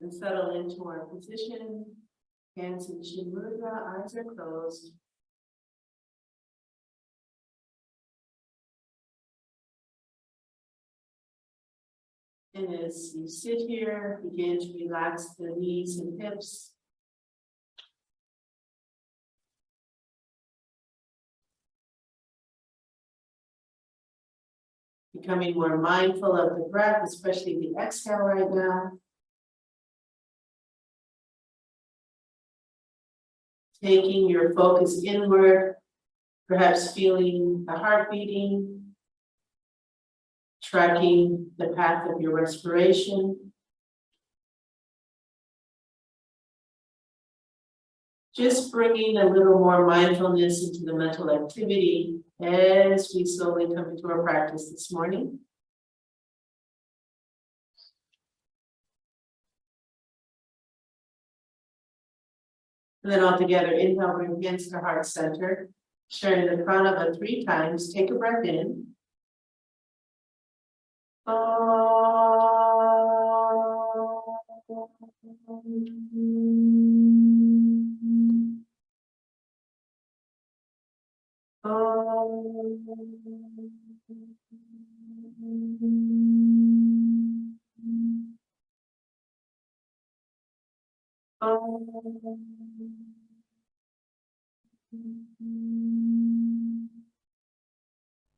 And settle into our position. Hands in Chin Mudra, eyes are closed. And as you sit here, begin to relax the knees and hips. Becoming more mindful of the breath, especially the exhale right now. Taking your focus inward, perhaps feeling the heart beating, tracking the path of your respiration. Just bringing a little more mindfulness into the mental activity as we slowly come into our practice this morning. And then all together, inhale, bring against the heart center, sharing the prana 3 times. Take a breath in.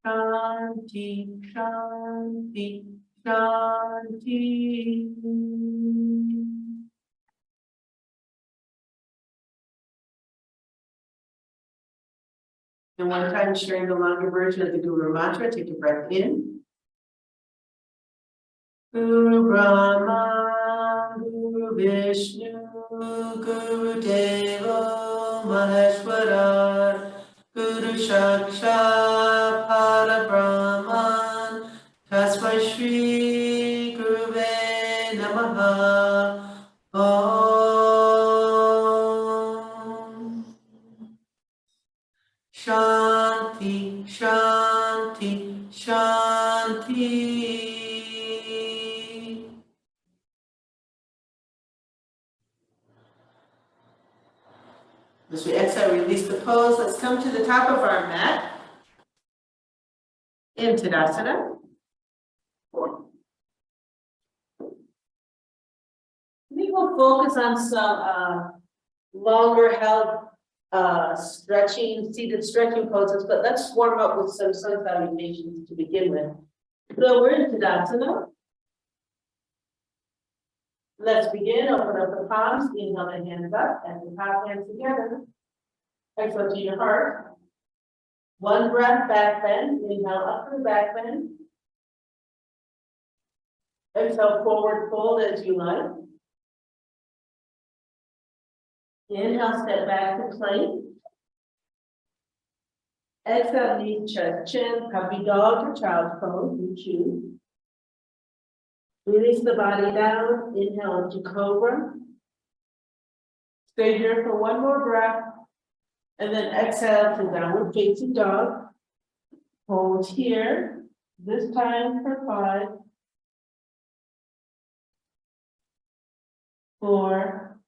Shanti, Shanti, Shanti. And one time sharing the longer version of the Guru Mantra, take a breath in. Guru Brahma, Guru Vishnu, Guru Deva Maheshwara, Guru Sakshat Parabrahman, Tasmai Shri Guruve Namaha. Om Shanti, Shanti, Shanti. As we exhale, release the pose. Let's come to the top of our mat in Tadasana. We will focus on some longer held stretching, seated stretching poses, but let's warm up with some sun salutations to begin with. So we're in Tadasana. Let's begin. Open up the palms, inhale the hands up, and the top hands together. Exhale to your heart. One breath, back bend. Inhale up to the back bend. Exhale, forward fold as you like. Inhale, step back to plank. Exhale, knees, chest, chin, puppy dog or child's pose, you choose. Release the body down, inhale into cobra. Stay here for one more breath, and then exhale to downward facing dog. Hold here, this time for 5, 4,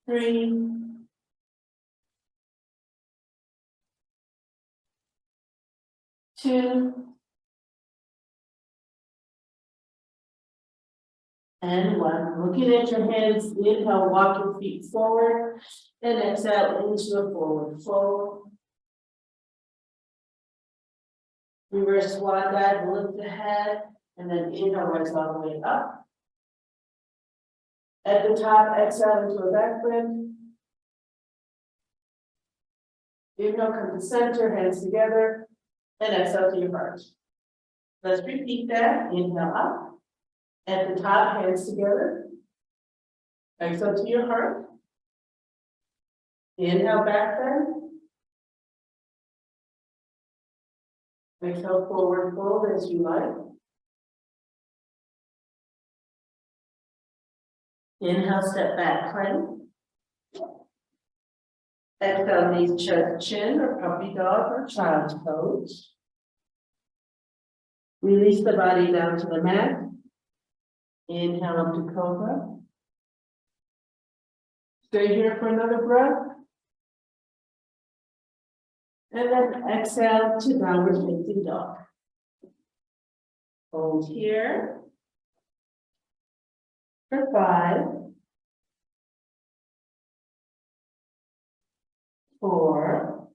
3, 2, and 1. Looking at your hands, inhale, walk your feet forward, and exhale into a forward fold. Reverse swan dive, lift the head, and then inhale, rise all the way up. At the top, exhale into a back bend. Inhale, come to center, hands together, and exhale to your heart. Let's repeat that. Inhale up. At the top, hands together. Exhale to your heart. Inhale, back bend. Exhale, forward fold as you like. Inhale, step back, plank. Exhale, knees, chest, chin, or puppy dog or child's pose. Release the body down to the mat. Inhale up to cobra. Stay here for another breath. And then exhale to downward facing dog. Hold here for 5, 4,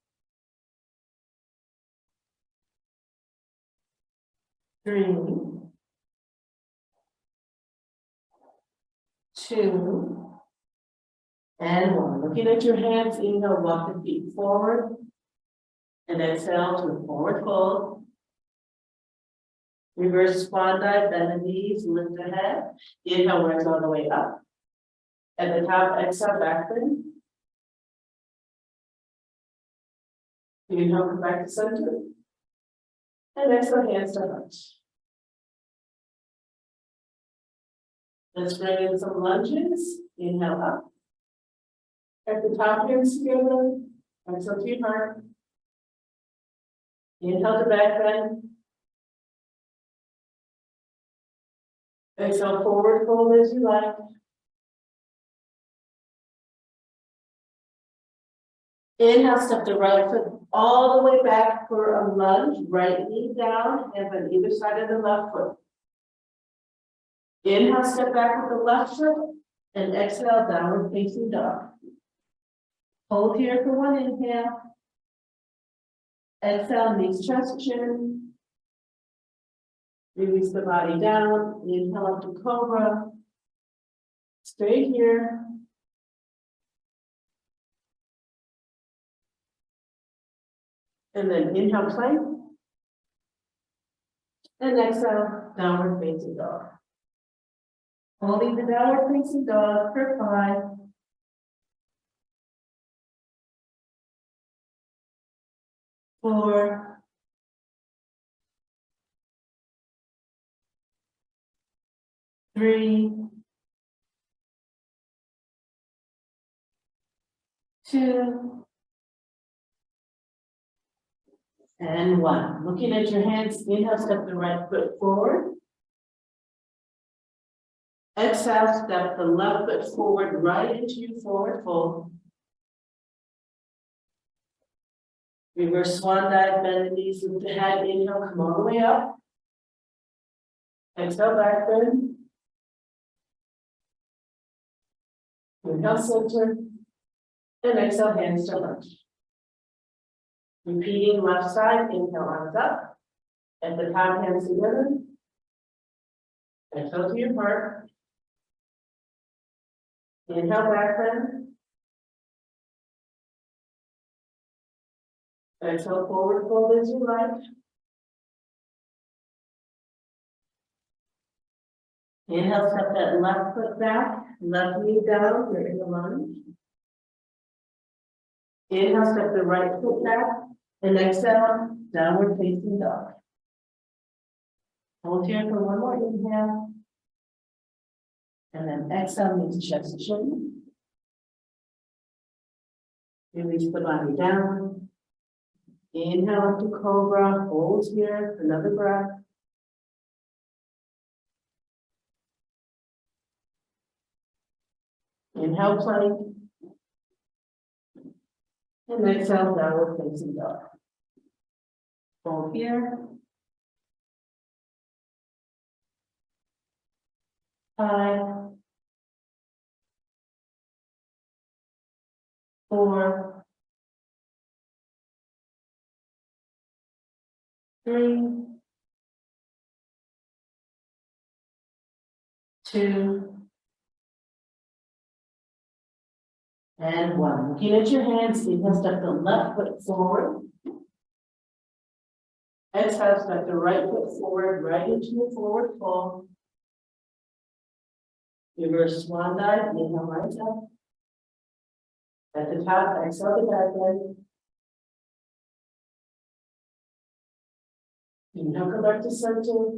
3, 2, and 1. Looking at your hands, inhale, walk the feet forward. And exhale to a forward fold. Reverse swan dive, bend the knees, lift the head. Inhale, rise all the way up. At the top, exhale, back bend. Inhale, come back to center. And exhale, hands to heart. Let's bring in some lunges. Inhale up. At the top, hands together. Exhale to your heart. Inhale to back bend. Exhale, forward fold as you like. Inhale, step the right foot all the way back for a lunge. Right knee down, hands on either side of the left foot. Inhale, step back with the left foot, and exhale, downward facing dog. Hold here for one inhale. Exhale, knees, chest, chin. Release the body down. Inhale up to cobra. Stay here. And then inhale, plank. And exhale, downward facing dog. Holding the downward facing dog for 5, 4, 3, 2, and 1. Looking at your hands, inhale, step the right foot forward. Exhale, step the left foot forward, right into your forward fold. Reverse swan dive, bend the knees, lift the head, inhale, come all the way up. Exhale, back bend. Inhale, center. And exhale, hands to heart. Repeating left side, inhale, arms up. At the top, hands together. Exhale to your heart. Inhale, back bend. Exhale, forward fold as you like. Inhale, step that left foot back, left knee down, you're in the lunge. Inhale, step the right foot back, and exhale, downward facing dog. Hold here for one more inhale. And then exhale, knees, chest, chin. Release the body down. Inhale up to cobra, hold here, another breath. Inhale, plank. And exhale, downward facing dog. Hold here. 5, 4, 3, 2, and 1. Looking at your hands, inhale, step the left foot forward. Exhale, step the right foot forward, right into your forward fold. Reverse swan dive, inhale, rise up. At the top, exhale the back leg. Inhale, come back to center.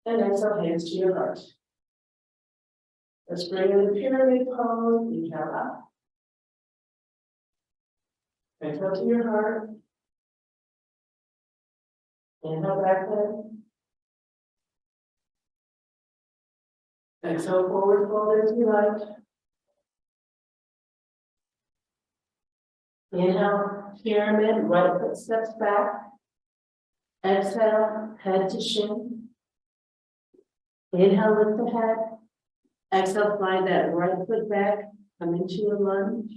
And exhale, hands to your heart. Let's bring in the pyramid pose. Inhale up. Exhale to your heart. Inhale, back leg. Exhale, forward fold as you like. Inhale, pyramid, right foot steps back. Exhale, head to shin. Inhale, lift the head. Exhale, slide that right foot back, come into a lunge.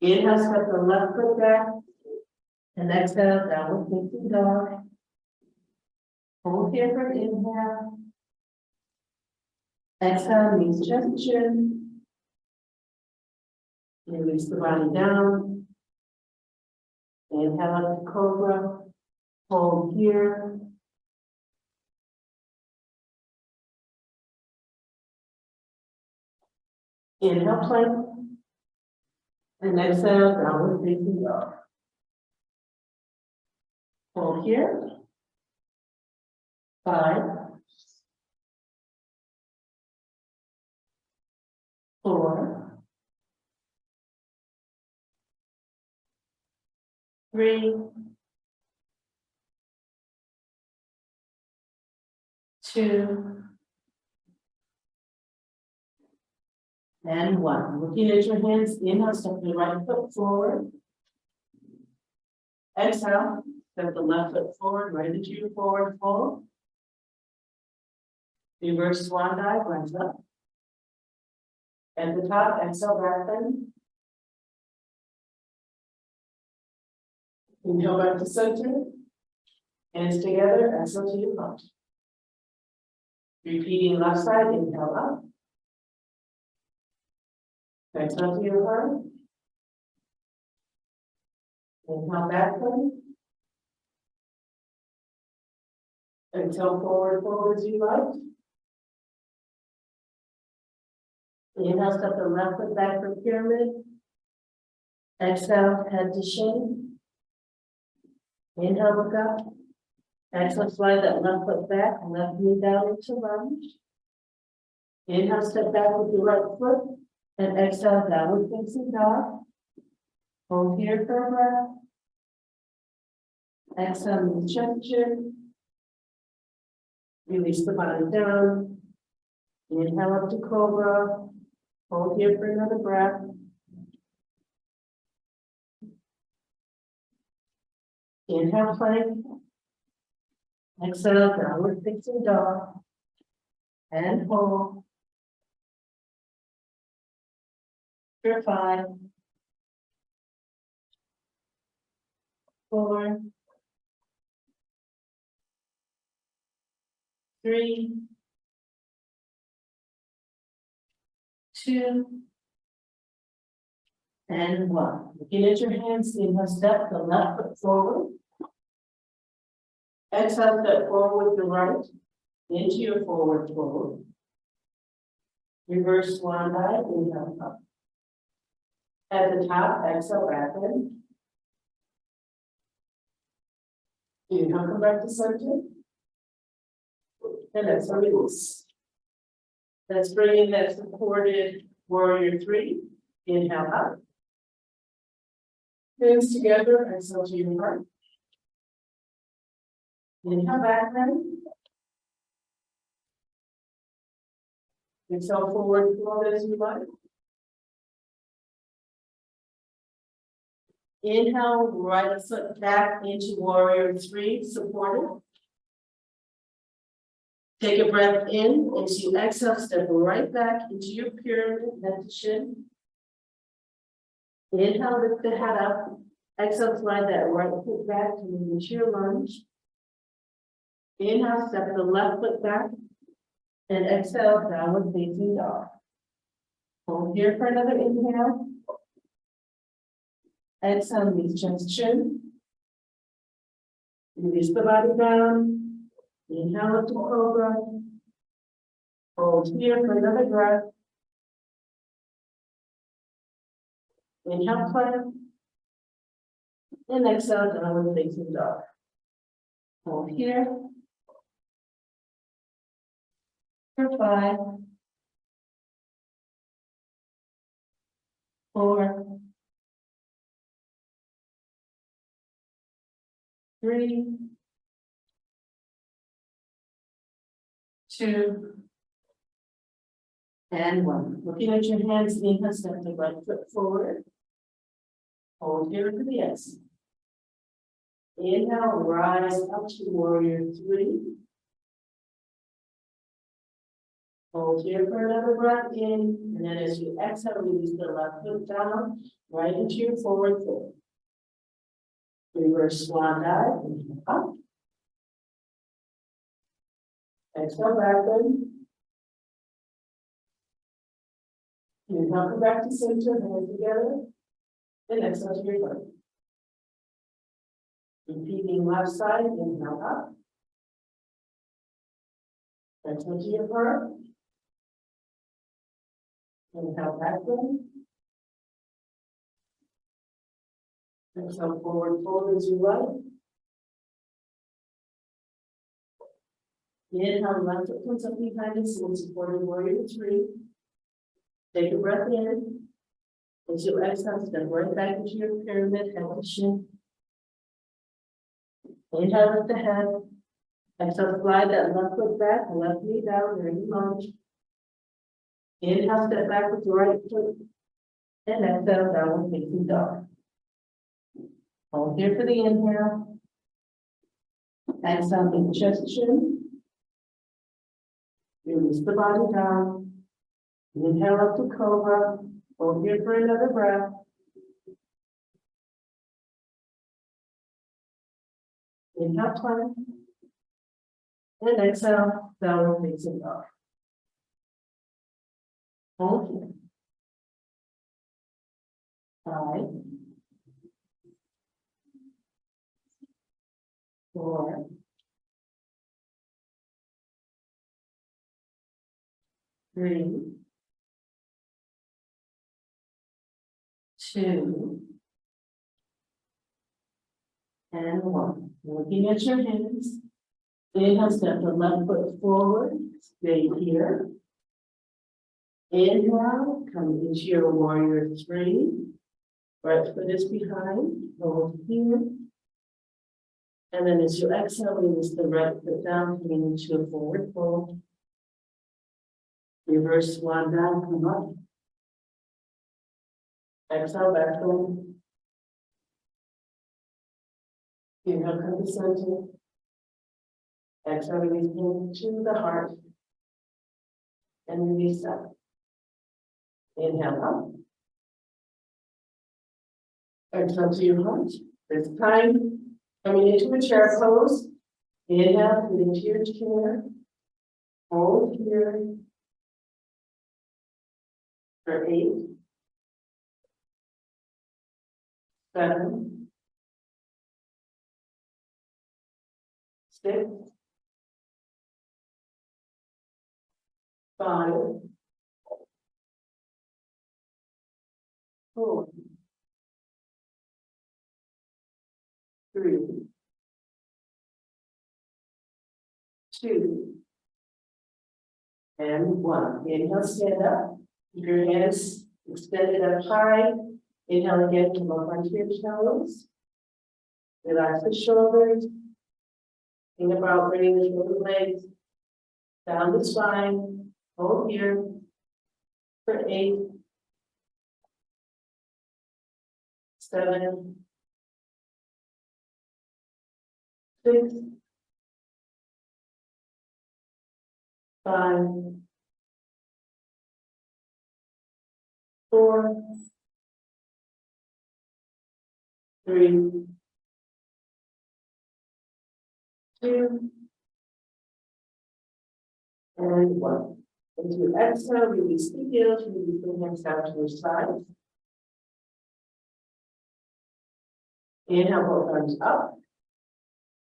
Inhale, step the left foot back. And exhale, downward facing dog. Hold here for inhale. Exhale, knees, chest, chin. Release the body down. Inhale up to cobra. Hold here. Inhale, plank. And exhale, downward facing dog. Hold here. 5, 4, 3, 2, and 1. Looking at your hands, inhale, step the right foot forward. Exhale, step the left foot forward, right into your forward fold. Reverse swan dive, rise up. At the top, exhale, back bend. Inhale back to center. Hands together, exhale to your lunge. Repeating left side, inhale up. Exhale to your heart. Inhale back bend. Exhale forward fold as you like. Inhale, step the left foot back for pyramid. Exhale, head to shin. Inhale, look up. Exhale, slide that left foot back, left knee down into lunge. Inhale, step back with your right foot. And exhale, downward facing dog. Hold here for a breath. Exhale, knees, chest, chin. Release the body down. Inhale up to cobra. Hold here for another breath. Inhale, plank. Exhale, downward facing dog. And hold. For 5, 4, 3, 2, and 1. Looking at your hands, inhale, step the left foot forward. Exhale, step forward with the right into your forward fold. Reverse swan dive, inhale up. At the top, exhale back bend. Inhale, come back to center. And exhale, release. Let's bring in that supported warrior 3. Inhale up. Hands together, exhale to your heart. Inhale back bend. Exhale forward fold as you like. Inhale, right foot back into warrior 3, supported. Take a breath in. As you exhale, step right back into your pyramid, head to shin. Inhale, lift the head up. Exhale, slide that right foot back to move into your lunge. Inhale, step the left foot back. And exhale, downward facing dog. Hold here for another inhale. Exhale, knees, chest, chin. Release the body down. Inhale up to cobra. Hold here for another breath. Inhale, plank. And exhale, downward facing dog. Hold here. For 5, 4, 3, 2, And one. Looking at your hands, inhale, step the right foot forward. Hold here for the exhale. Inhale, rise up to warrior three. Hold here for another breath in, and then as you exhale, release the left foot down, right into your forward fold. Reverse swan dive, inhale up. Exhale backward. Inhale, come back to center, hands together. And exhale to your right. Repeating left side, inhale up. Exhale to your right. Inhale backward. Exhale forward fold as you like. Inhale, left foot comes up behind us and supported warrior three. Take a breath in. As you exhale, step right back into your pyramid, head to shin. Inhale, lift the head. Exhale, slide that left foot back, left knee down, ready lunge. Inhale, step back with the right foot. And exhale, downward facing dog. Hold here for the inhale. Exhale, big chest chin. Release the body down. Inhale up to cobra. Hold here for another breath. Inhale, plank. And exhale, downward facing dog. Hold here. 5, 4, 3, 2, and 1. Looking at your hands. Inhale, step the left foot forward. Stay here. Inhale, come into your warrior three. Right foot is behind. Hold here. And then as you exhale, release the right foot down, coming into a forward fold. Reverse swan down, come up. Exhale, back fold. Inhale, come to center. Exhale, release into the heart. And release up. Inhale up. Exhale to your heart. This time, coming into a chair pose. Inhale, get into your chair. Hold here. For 8, 7, 6, 5, 4, 3, 2, and 1. Inhale, stand up. Keep your hands extended up high. Inhale again, come up onto your toes. Relax the shoulders. Think about bringing the shoulder blades down the spine. Hold here for 8, 7, 6, 5, 4, 3, 2, and 1. As you exhale, release the heels, release the hands down to your sides. Inhale, both arms up.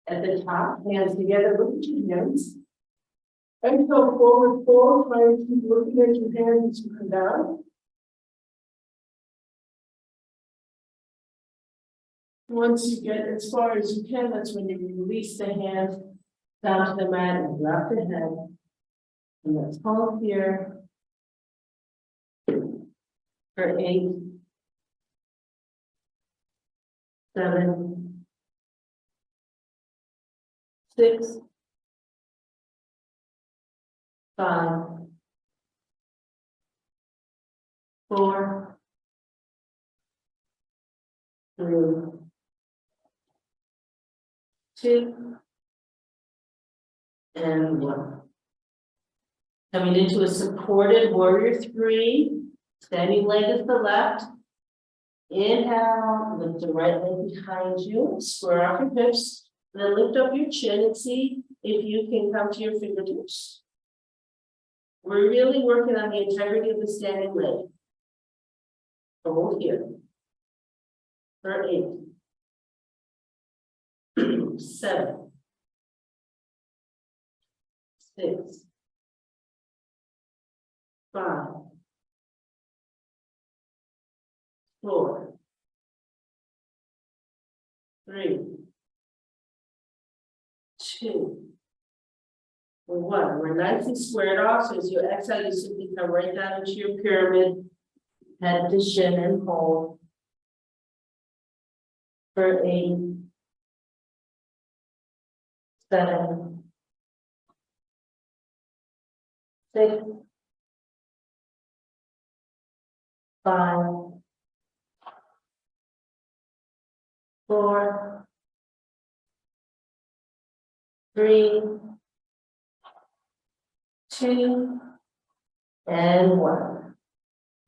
At the top, hands together, look at your hands. Exhale, forward fold, try to keep looking at your hands as you come down. Once you get as far as you can, that's when you release the hand down to the mat and drop the head. And let's hold here for 8, 7, 6, 5, 4, 3, 2, and 1. Coming into a supported warrior 3, standing leg is the left. Inhale, lift the right leg behind you, square off your hips, then lift up your chin and see if you can come to your fingertips. We're really working on the integrity of the standing leg. Hold here. For 8, 7, 6, 5, 4, 3, 2, 1. We're nice and squared off, so as you exhale, you simply come right down into your pyramid, head to shin and hold. For 8, 7, 6, 5, 4, 3, 2, and 1.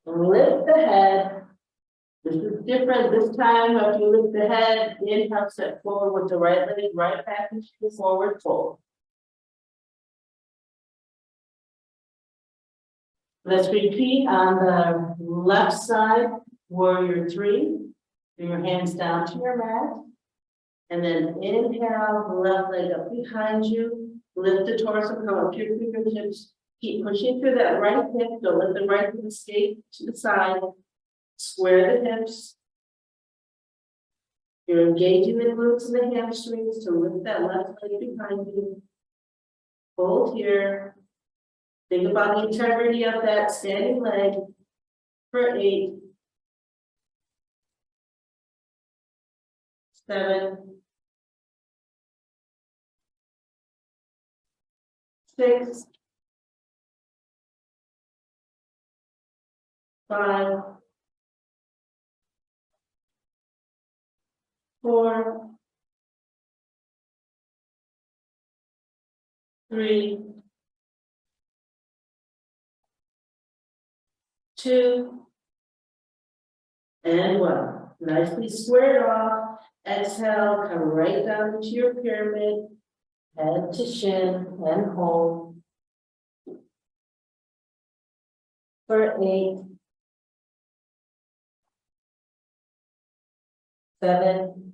Lift the head. This is different this time. If you lift the head, inhale, step forward with the right leg, right back into the forward fold. Let's repeat on the left side, warrior 3. Bring your hands down to your mat. And then inhale, left leg up behind you. Lift the torso, come up to your fingertips. Keep pushing through that right hip. Don't let the right hip escape to the side. Square the hips. You're engaging the glutes and the hamstrings to lift that left leg behind you. Hold here. Think about the integrity of that standing leg for 8, 7, 6, 5, 4, 3, 2, and 1. Nicely squared off. Exhale, come right down into your pyramid. Head to shin and hold. For 8, 7,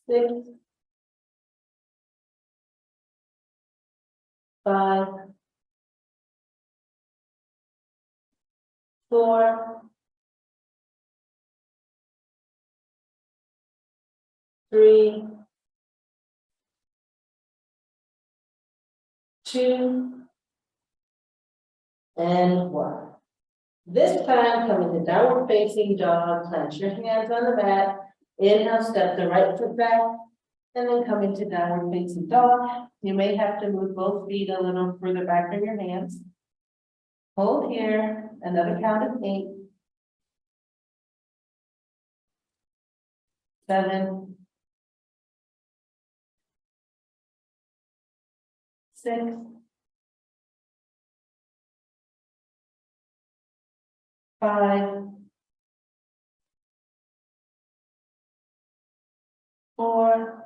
6, 5, 4, 3, 2, and 1. This time, come into downward facing dog. Plant your hands on the mat. Inhale, step the right foot back, and then come into downward facing dog. You may have to move both feet a little further back from your hands. Hold here. Another count of 8, 7, 6, 5, 4,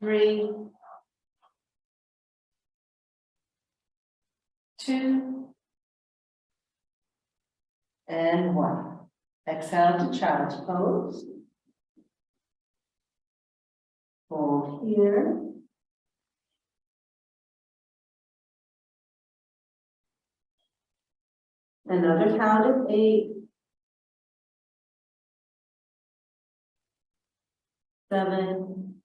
3, 2, and 1. Exhale to child's pose. Hold here. Another count of 8, 7,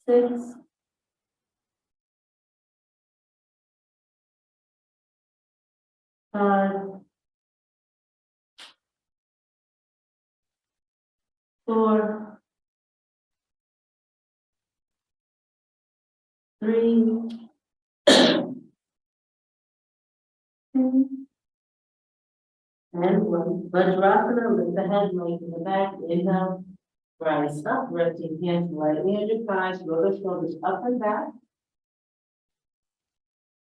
6, 5, 4, 3, 2, and 1. Vajrasana, lift the head, lengthen the back, inhale, rise up, resting hands lightly on your thighs, roll the shoulders up and back.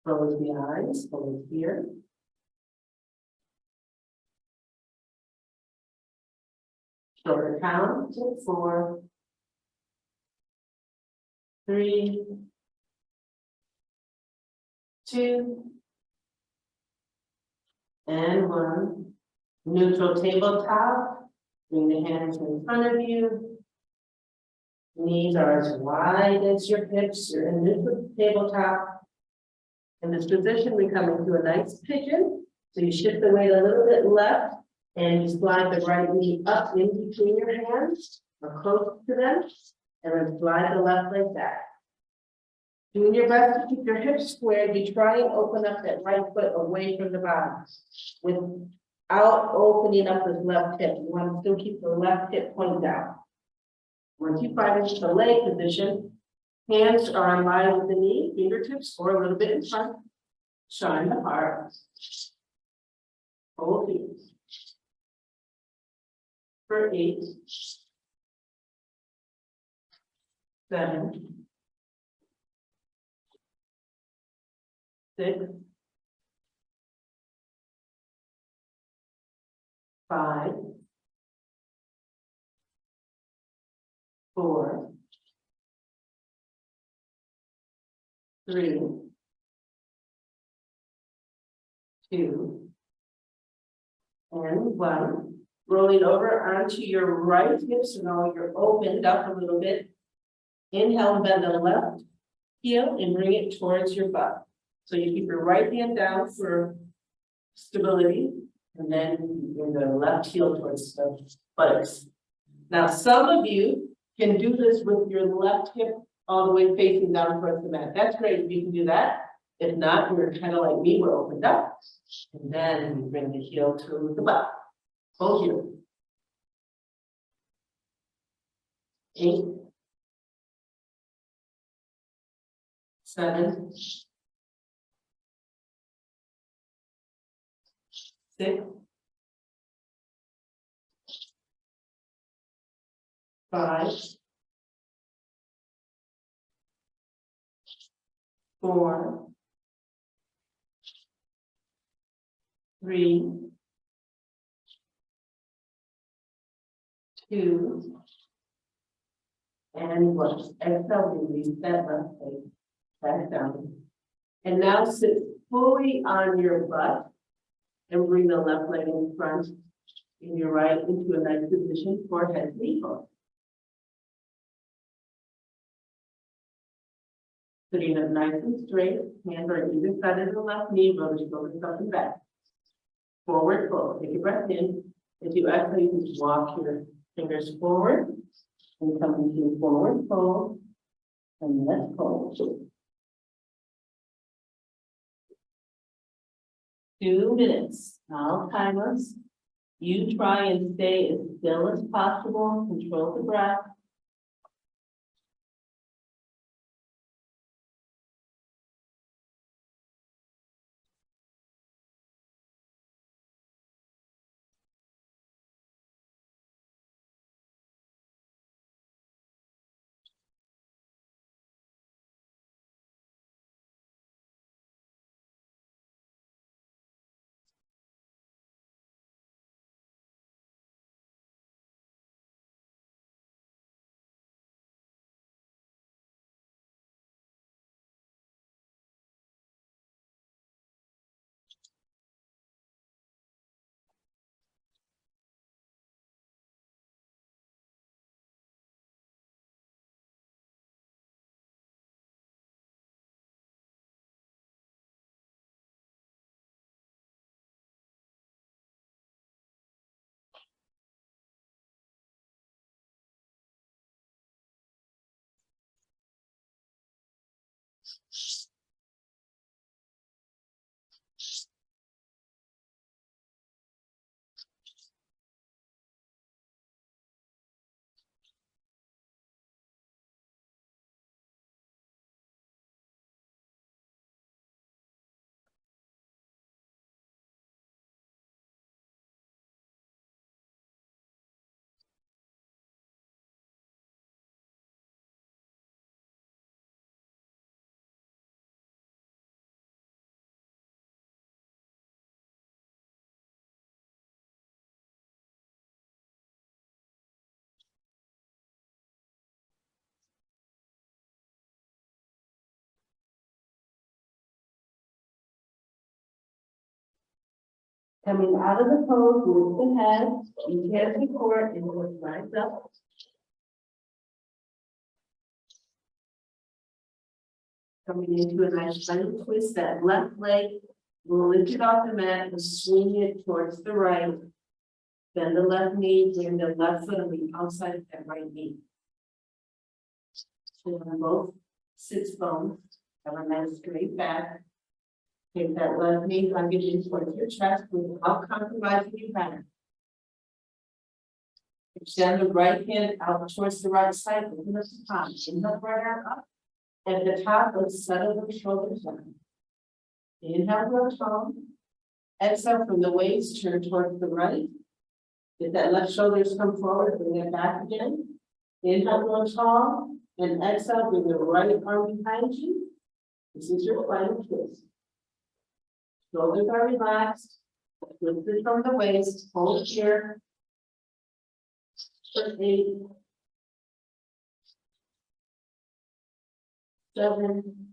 Close the eyes, close here. Shoulder count to 4, 3, 2, and 1. Neutral tabletop. Bring the hands in front of you. Knees are as wide as your hips. You're in neutral tabletop. In this position, we come into a nice pigeon. So you shift the weight a little bit left and you slide the right knee up in between your hands or close to them, and then slide the left leg back. Doing your best to keep your hips squared, you try and open up that right foot away from the bottom without opening up this left hip. You want to still keep the left hip pointed down. Once you find the leg position, hands are in line with the knee, fingertips or a little bit in front. Shine the heart. Hold here. For 8, 7, 6, 5, 4, 3, 2, and 1. Rolling over onto your right hip, so now you're opened up a little bit. Inhale, bend the left heel and bring it towards your butt. So you keep your right hand down for stability, and then bring the left heel towards the buttocks. Now, some of you can do this with your left hip all the way facing down towards the mat. That's great if you can do that. If not, you're kind of like me, we're opened up. And then we bring the heel to the butt. Hold here. 8, 7, 6, 5, 4, 3, 2, and 1. Exhale, release that left leg back down. And now sit fully on your butt and bring the left leg in front and your right into a nice position for head to equal. Sitting up nice and straight, hands are either side of the left knee, roll the shoulders up and back. Forward fold, take a breath in. As you exhale, you can just walk your fingers forward and come into forward fold and let's fold. 2 minutes, I'll time us. You try and stay as still as possible, control the breath. Coming out of the pose with the head, you can't support and just rise up. Coming into a nice final twist, that left leg, we'll lift it off the mat and swing it towards the right. Bend the left knee, bring the left foot on the outside of that right knee. So on both sits bones, have a nice straight back. Take that left knee, plug it in towards your chest without compromising your back. Extend the right hand out towards the right side, open up the palm, inhale right arm up. At the top, let's settle the shoulders down. Inhale, grow tall. Exhale from the waist, turn towards the right. If that left shoulders come forward, bring it back again. Inhale, grow tall. And exhale, bring the right arm behind you. This is your final twist. Shoulders are relaxed. Lift it from the waist. Hold here. For 8, 7,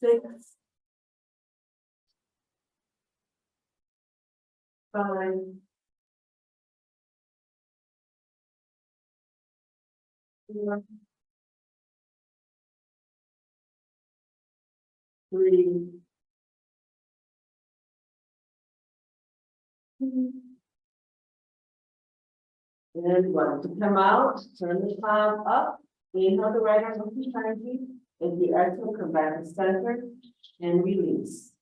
6, 5, 4, 3, 2, and 1. To come out, turn the palm up. Inhale the right arm up behind you. As you exhale, come back to center and release.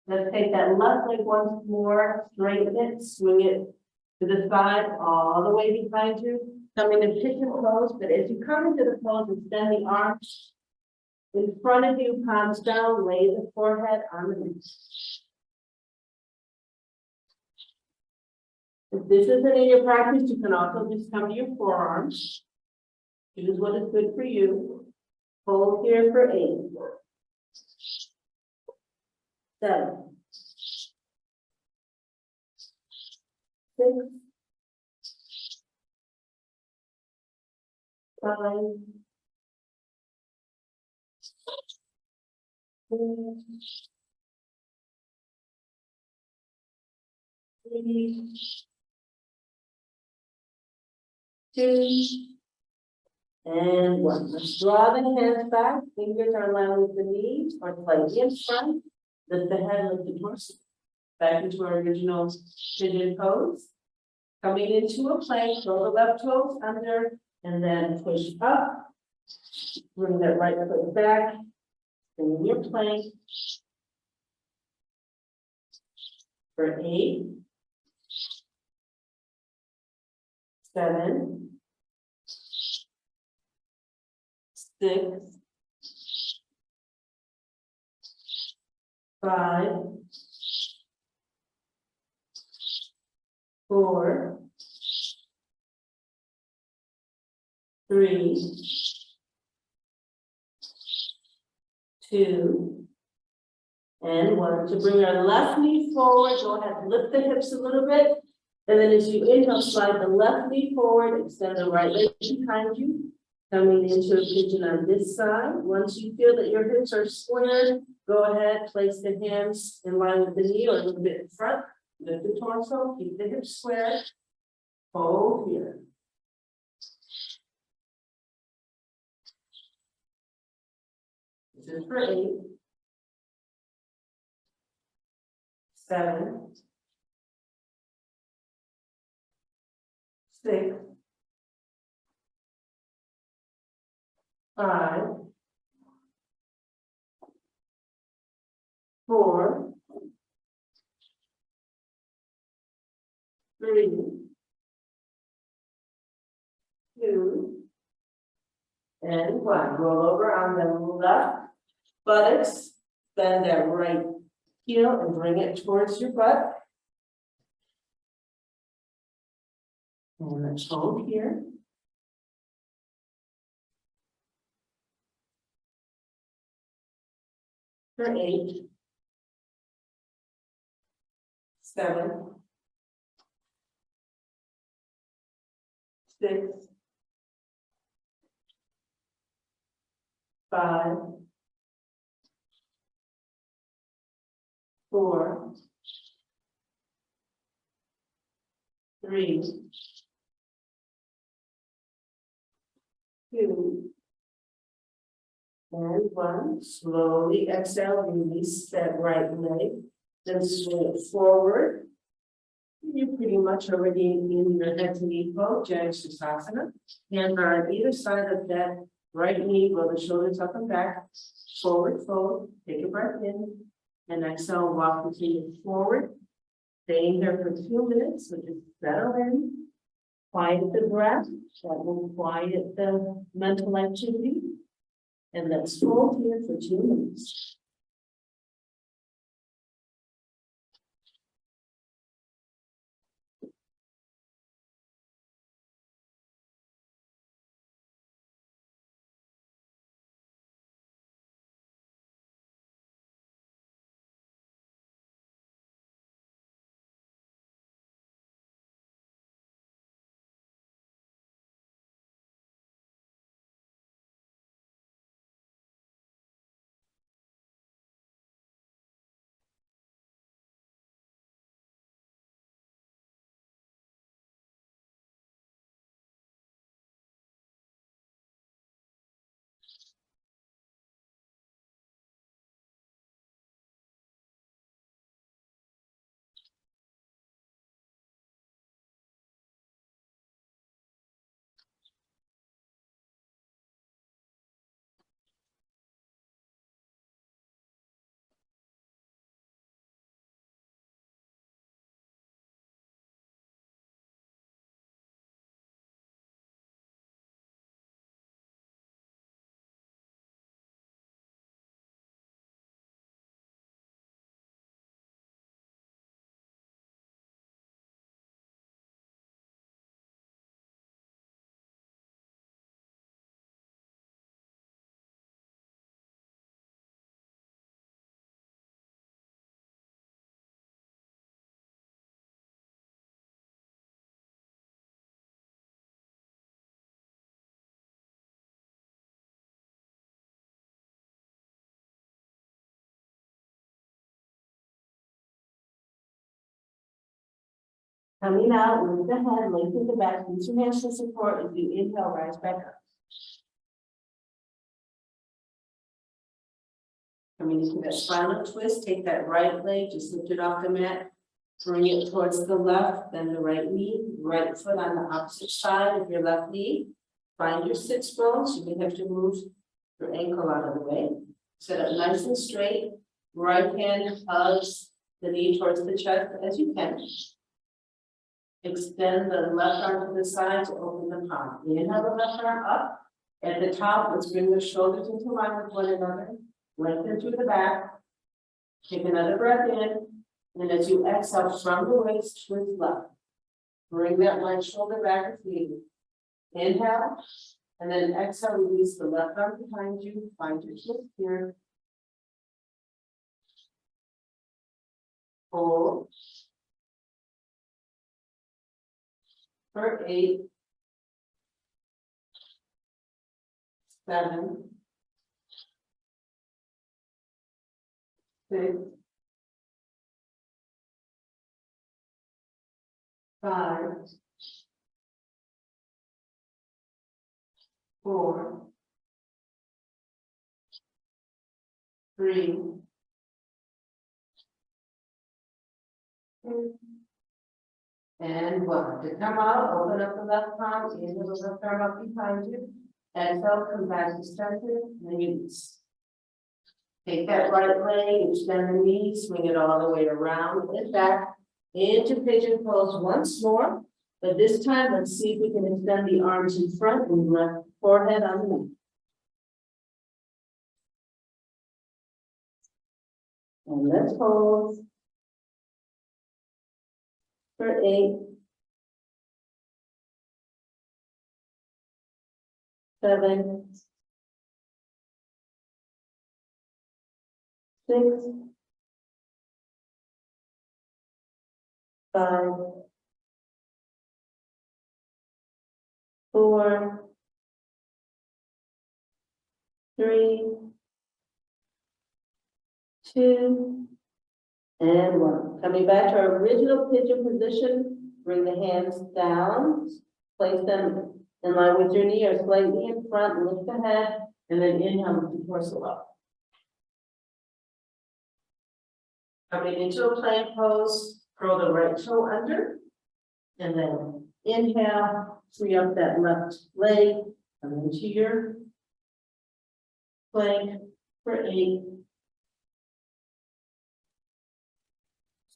Let's take that left leg once more, straighten it, swing it to the side, all the way behind you. Come into pigeon pose, but as you come into the pose, extend the arms in front of you, palms down, lay the forehead on the neck. If this isn't in your practice, you can also just come to your forearms. Choose what is good for you. Hold here for 8, 7, 6, 5, 4, 3, 2, and 1. Let's draw the hands back. Fingers are aligned with the knees or slightly in front. Lift the head, lift the torso. Back into our original pigeon pose. Coming into a plank, throw the left toes under, and then push up. Bring that right foot back. In your plank. For 8, 7, 6, 5, 4, 3, 2, and 1. To bring our left knee forward, go ahead, lift the hips a little bit. And then as you inhale, slide the left knee forward, extend the right leg behind you. Coming into a pigeon on this side. Once you feel that your hips are squared, go ahead, place the hands in line with the knee or a little bit in front. Lift the torso, keep the hips squared. Hold here. This is for 8, 7, 6, 5, 4, 3, 2, and 1. Roll over on the left buttocks, bend that right heel and bring it towards your butt. And let's hold here. For 8, 7, 6, 5, 4, 3, 2, and 1. Slowly exhale, release that right leg, then swing it forward. You're pretty much already in your head to knee pose, Janushasana. Hands are on either side of that right knee, roll the shoulders up and back, forward fold, take a breath in, and exhale, walk the feet forward. Staying there for 2 minutes, so just settle in, quiet the breath, that will quiet the mental activity. And let's hold here for 2 minutes. Coming out, move the head, lengthen the back, use your hands to support. As you inhale, rise back up. Coming into that spinal twist, take that right leg, just lift it off the mat. Bring it towards the left, then the right knee, right foot on the opposite side of your left knee. Find your sits bones. You may have to move your ankle out of the way. Sit up nice and straight. Right hand hugs the knee towards the chest as you can. Extend the left arm to the side to open the palm. Inhale the left arm up. At the top, let's bring the shoulders into line with one another. Lengthen through the back. Take another breath in. And as you exhale from the waist towards left, bring that right shoulder back a feet. Inhale. And then exhale, release the left arm behind you. Find your twist here. Hold. For 8, 7, 6, 5, 4, 3, 2, and 1. To come out, open up the left palm, inhale the left arm up behind you. Exhale, come back to center, and release. Take that right leg, extend the knee, swing it all the way around and back into pigeon pose once more. But this time, let's see if we can extend the arms in front and left forehead on the mat. And let's hold. For 8, 7, 6, 5, 4, 3, 2, And one. Coming back to our original pigeon position, bring the hands down, place them in line with your knee or slightly in front, lift the head, and then inhale with the torso up. Coming into a plank pose, curl the right toe under, and then inhale, free up that left leg, come into your plank for 8,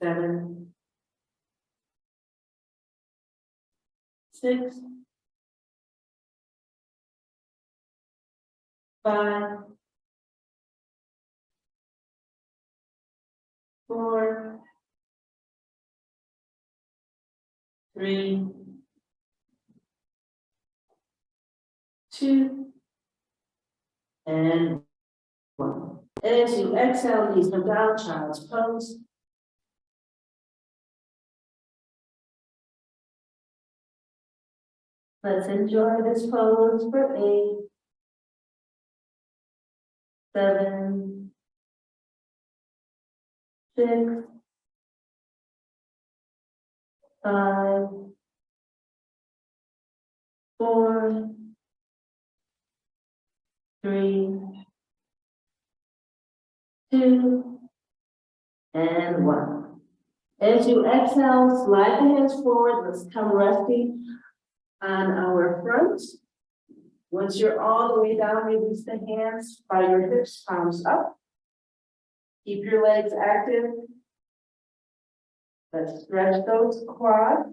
7, 6, 5, 4, 3, 2, and 1. As you exhale, knees come down, child's pose. Let's enjoy this pose for 8, 7, 6, 5, 4, 3, 2, and 1. As you exhale, slide the hands forward. Let's come resting on our front. Once you're all the way down, release the hands by your hips, palms up. Keep your legs active. Let's stretch those quads.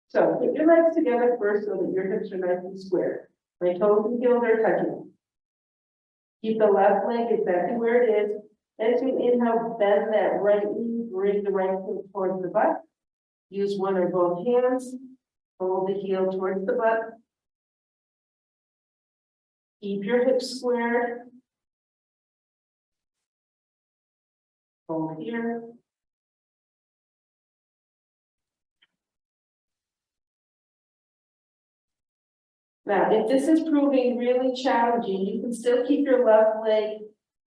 So put your legs together first so that your hips are nice and square. My toes and heels are touching. Keep the left leg exactly where it is. As you inhale, bend that right knee, bring the right foot towards the butt. Use one or both hands. Hold the heel towards the butt. Keep your hips squared. Hold here. Now, if this is proving really challenging, you can still keep your left leg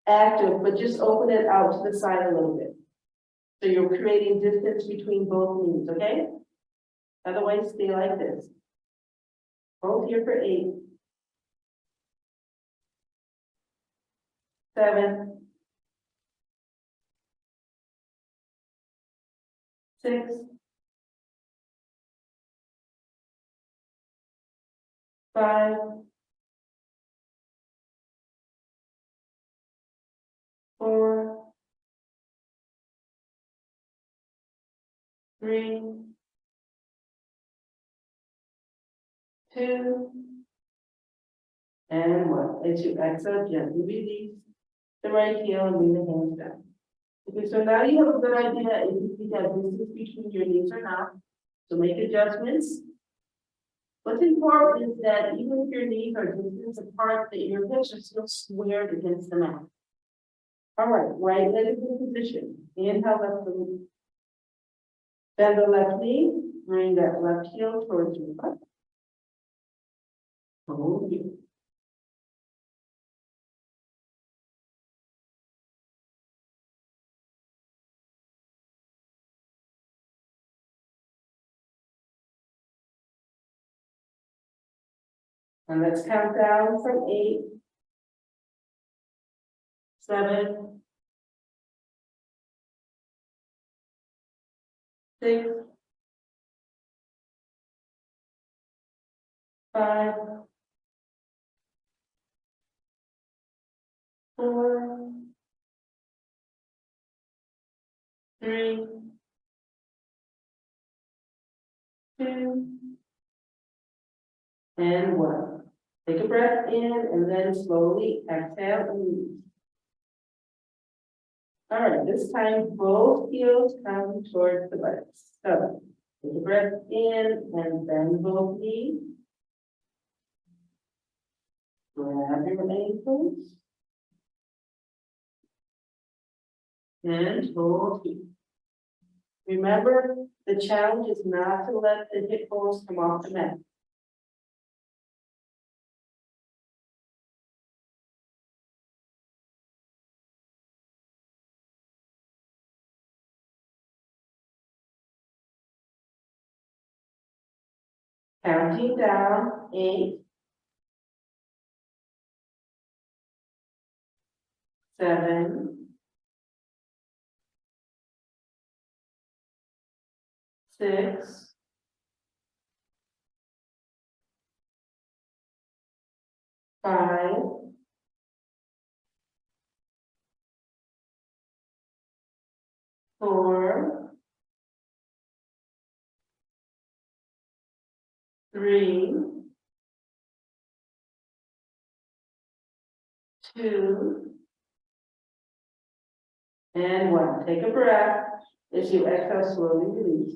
active, but just open it out to the side a little bit. So you're creating distance between both knees, okay? Otherwise, stay like this. Hold here for 8, 7, 6, 5, 4, 3, 2, and 1. As you exhale, gently release the right heel and bring the hands down. Okay, so now you have a good idea if you see that distance between your knees or not. So make adjustments. What's important is that even if your knees are distance apart, that your hips are still squared against the mat. All right leg is in position. Inhale, left foot. Bend the left knee. Bring that left heel towards your butt. Hold here. And let's count down from 8, 7, 6, 5, 4, 3, 2, and 1. Take a breath in and then slowly exhale and release. All right, this time both heels come towards the buttocks. So take a breath in and bend both knees. Grab your ankles. And hold here. Remember, the challenge is not to let the hip bones come off the mat. Counting down, 8, 7, 6, 5, 4, 3, 2, and 1. Take a breath. As you exhale, slowly release.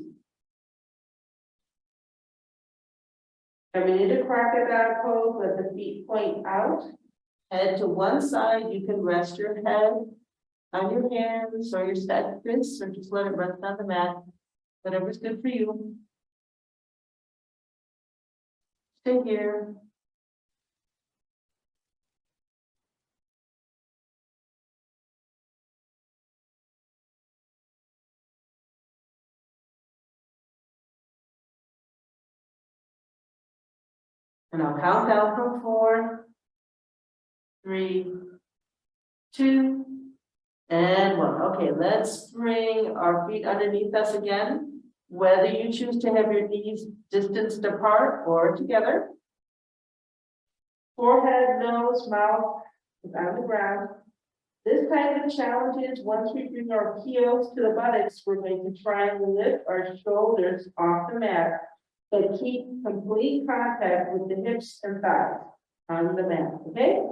Coming into crocodile pose, let the feet point out. Head to one side. You can rest your head on your hands or your set fists, or just let it rest on the mat. Whatever's good for you. Stay here. And I'll count down from 4, 3, 2, and 1. Okay, let's bring our feet underneath us again. Whether you choose to have your knees distanced apart or together. Forehead, nose, mouth is on the ground. This kind of challenge is once we bring our heels to the buttocks, we're going to try and lift our shoulders off the mat, but keep complete contact with the hips and thighs on the mat, okay?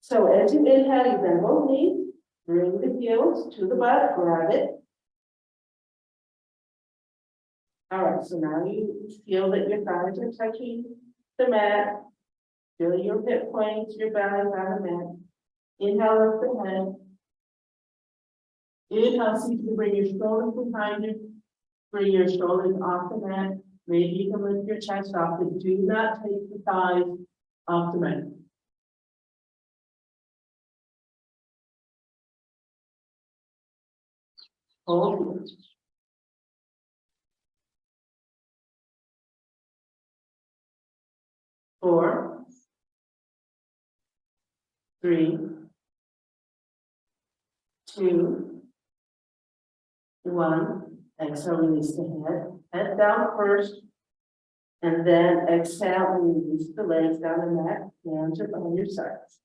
So as you inhale, you bend both knees, bring the heels to the butt, grab it. All right, so now you feel that your thighs are touching the mat. Feel your hip points, your belly on the mat. Inhale, lift the head. Inhale, see if you can bring your shoulders behind you. Bring your shoulders off the mat. Maybe you can lift your chest off, but do not take the thighs off the mat. Hold. 4, 3, 2, 1. Exhale, release the head. Head down first. And then exhale and release the legs down the mat. Hands are on your sides.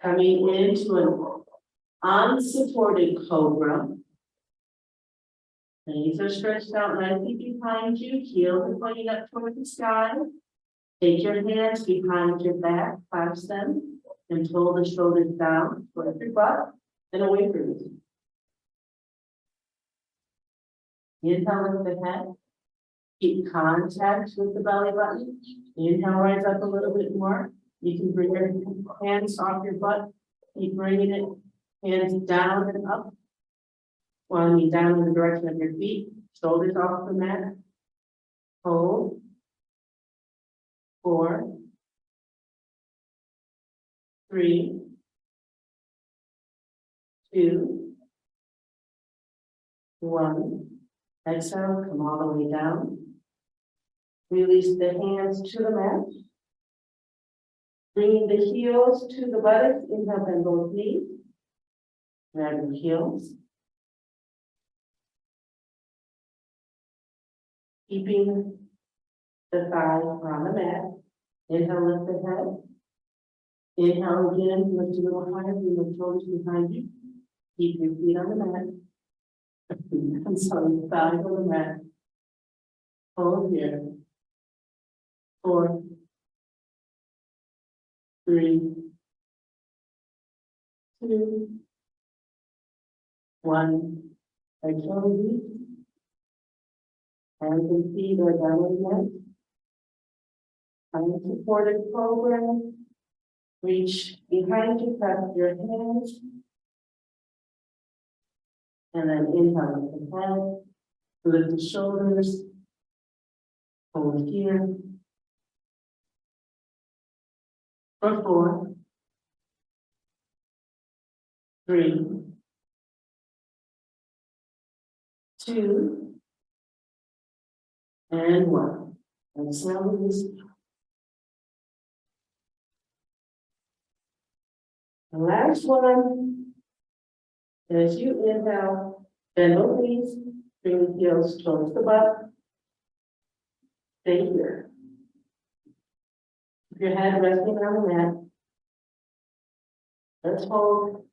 Coming into an unsupported cobra. Knees are stretched out nicely behind you. Heels are pointing up toward the sky. Take your hands behind your back, clasp them, and pull the shoulders down toward your butt and away from you. Inhale, lift the head. Keep contact with the belly button. Inhale, rise up a little bit more. You can bring your hands off your butt. Keep bringing it, hands down and up. While you down in the direction of your feet, shoulders off the mat. Hold. 4, 3, 2, 1. Exhale, come all the way down. Release the hands to the mat. Bringing the heels to the buttocks. Inhale, bend both knees. Grab the heels. Keeping the thighs on the mat. Inhale, lift the head. Inhale again, lift a little higher, bring the shoulders behind you. Keep your feet on the mat. I'm sorry, thighs on the mat. Hold here. 4, 3, 2, 1. Exhale, release. Hands and feet are down on the mat. Unsupported program. Reach behind you, clasp your hands. And then inhale, lift the head. Lift the shoulders. Hold here. For 4, 3, 2, and 1. Exhale, release. The last one. As you inhale, bend the knees, bring the heels towards the butt. Stay here. Keep your head resting on the mat. Let's hold.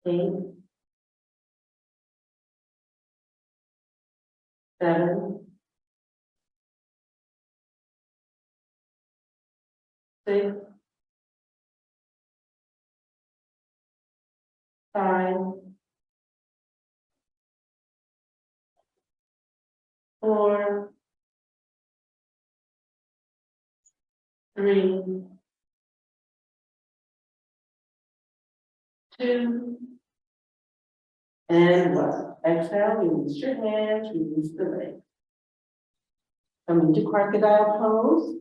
8, 7, 6, 5, 4, 3, 2, and 1. Exhale, release your hands, release the leg. Come into crocodile pose.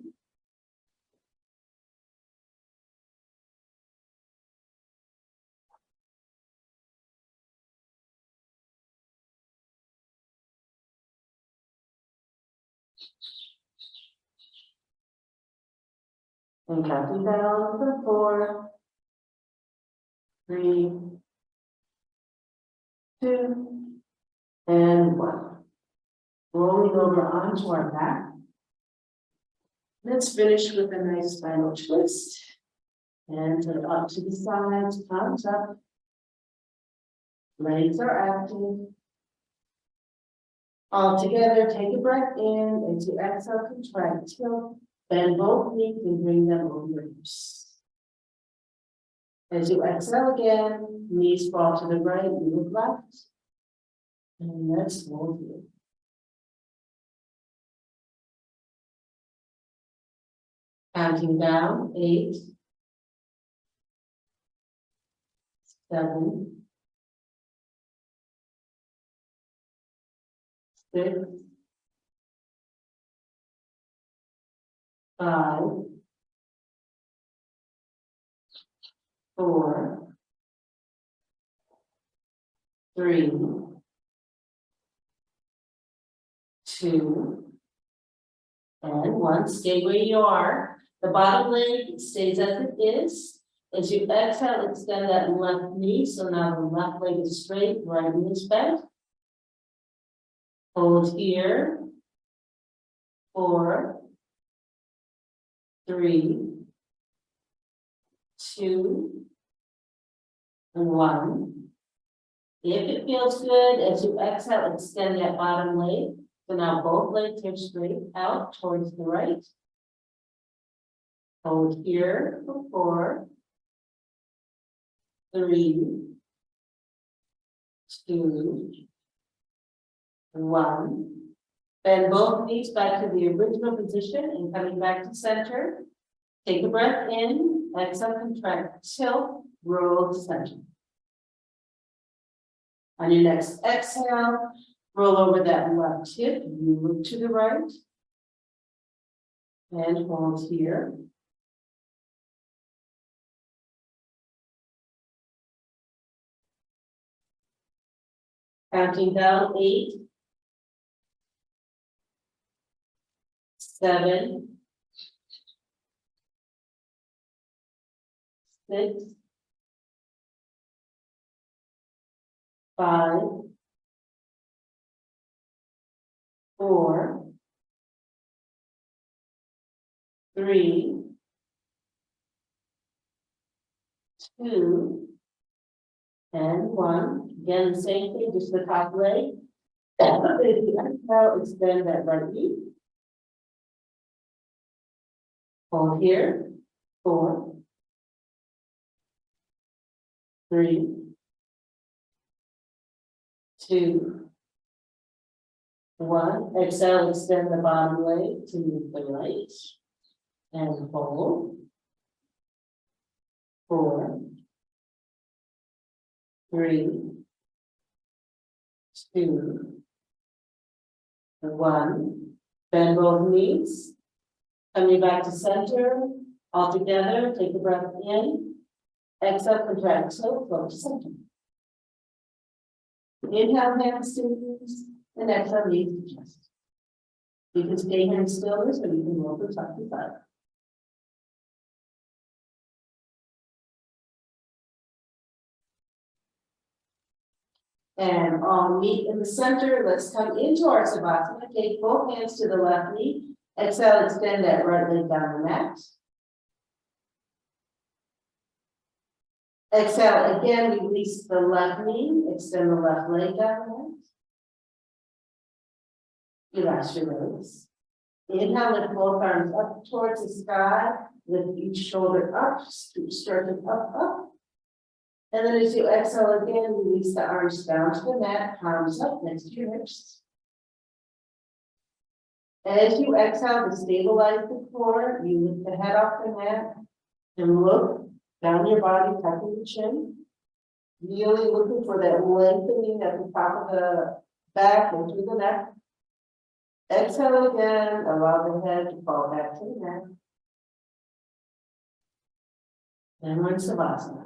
And counting down for 4, 3, 2, and 1. Rolling over onto our back. Let's finish with a nice final twist. Hands are up to the sides, palms up. Legs are active. All together, take a breath in. As you exhale, contract, tilt, bend both knees and bring them over your hips. As you exhale again, knees fall to the right, you look left. And let's hold here. Counting down, 8, 7, 6, 5, 4, 3, 2, and 1. Stay where you are. The bottom leg stays as it is. As you exhale, extend that left knee. So now the left leg is straight, right knee is bent. Hold here. 4, 3, 2, 1. If it feels good, as you exhale, extend that bottom leg. So now both legs are straight out towards the right. Hold here for 4, 3, 2, 1. Bend both knees back to the original position and coming back to center. Take a breath in, exhale, contract, tilt, roll to center. On your next exhale, roll over that left hip, you look to the right. And hold here. Counting down, 8, 7, 6, 5, 4, 3, 2, and 1. Again, the same thing, just the top leg. Now extend that right knee. Hold here. 4, 3, 2, 1. Exhale, extend the bottom leg to the right. And hold. 4, 3, 2, 1. Bend both knees. Coming back to center. All together, take a breath in. Exhale, contract, so flow to center. Inhale, hands to knees, and exhale, knees to chest. You can stay here in stillness, or you can move from side to side. And all meet in the center. Let's come into our Savasana. Take both hands to the left knee. Exhale, extend that right leg down the mat. Exhale, again, release the left knee. Extend the left leg down the mat. Relax your legs. Inhale, lift both arms up towards the sky. Lift each shoulder up, stretching up, up. And then as you exhale again, release the arms down to the mat, palms up next to your hips. As you exhale to stabilize the core, you lift the head off the mat and look down your body, tucking the chin. Really looking for that lengthening at the top of the back and through the neck. Exhale again, allow the head to fall back to the mat. And we're in Savasana.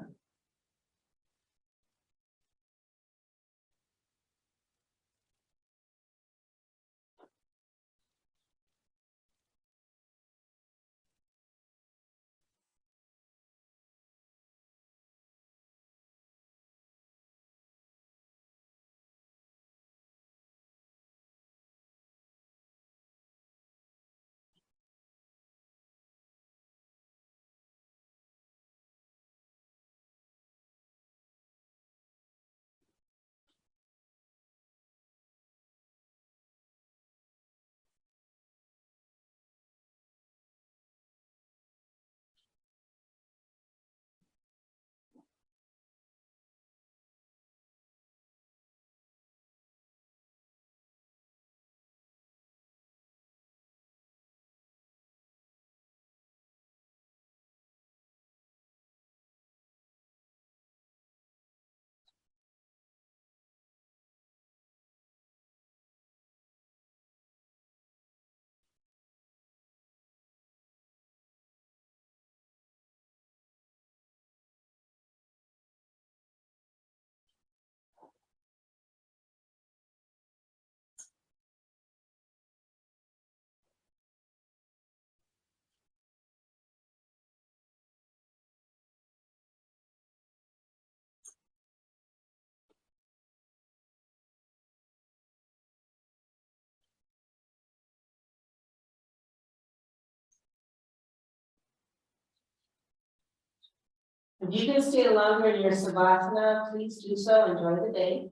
If you can stay longer in your Savasana, please do so. Enjoy the day.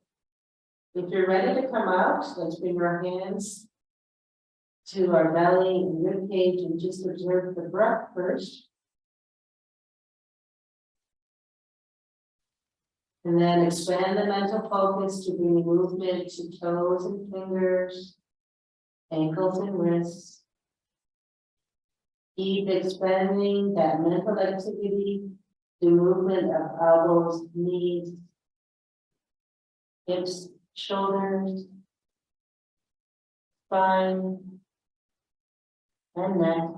If you're ready to come out, let's bring our hands to our belly and rib cage and just observe the breath first. And then expand the mental focus to bring movement to toes and fingers, ankles and wrists. Keep expanding that mental activity. The movement of elbows, knees, hips, shoulders, spine, and neck.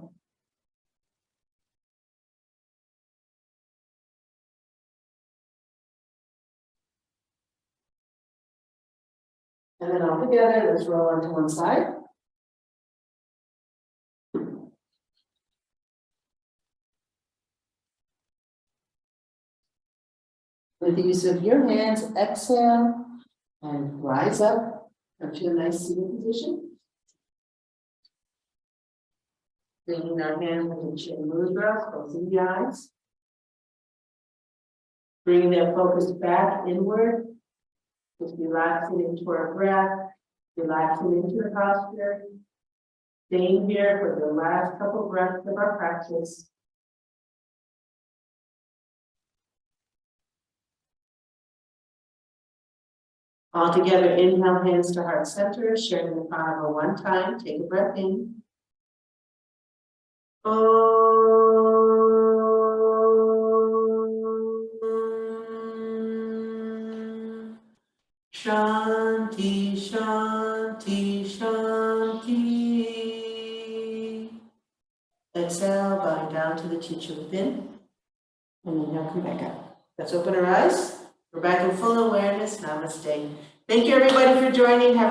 And then all together, let's roll onto one side. With the use of your hands, exhale and rise up to a nice seated position. Bringing our hands into chin mudra, closing the eyes. Bringing that focus back inward. Just relaxing into our breath, relaxing into the posture. Staying here for the last couple breaths of our practice. All together, inhale, hands to heart center, sharing the prana one time. Take a breath in. Shanti, Shanti, Shanti. Exhale, bowing down to the teacher within. And then now come back up. Let's open our eyes. We're back in full awareness. Namaste. Thank you, everybody, for joining. Have